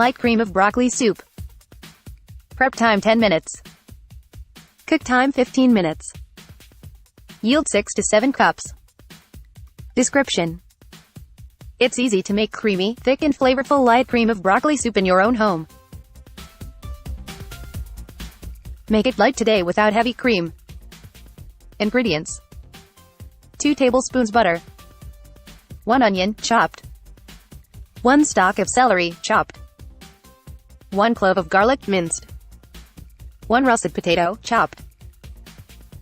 Light cream of broccoli soup. Prep time 10 minutes. Cook time 15 minutes. Yield 6 to 7 cups. Description: it's easy to make creamy, thick and flavorful light cream of broccoli soup in your own home. Make it light today without heavy cream. Ingredients: 2 tablespoons butter, 1 onion, chopped, 1 stalk of celery, chopped, 1 clove of garlic, minced, 1 russet potato, chopped,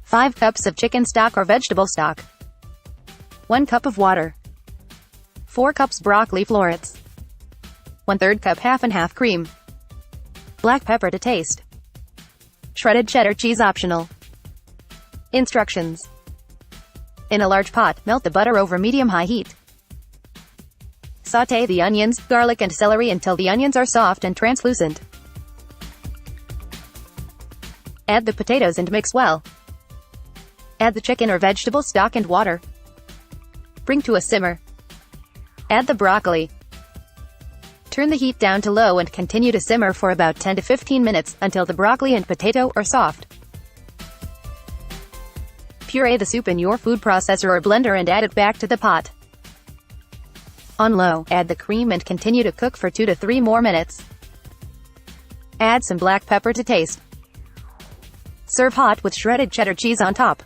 5 cups of chicken stock or vegetable stock, 1 cup of water, 4 cups broccoli florets, 1/3 cup half and half cream, black pepper to taste, shredded cheddar cheese optional. Instructions: in a large pot, melt the butter over medium-high heat. Sauté the onions, garlic and celery until the onions are soft and translucent. Add the potatoes and mix well. Add the chicken or vegetable stock and water. Bring to a simmer. Add the broccoli. Turn the heat down to low and continue to simmer for about 10 to 15 minutes, until the broccoli and potato are soft. Puree the soup in your food processor or blender and add it back to the pot. On low, add the cream and continue to cook for 2 to 3 more minutes. Add some black pepper to taste. Serve hot with shredded cheddar cheese on top.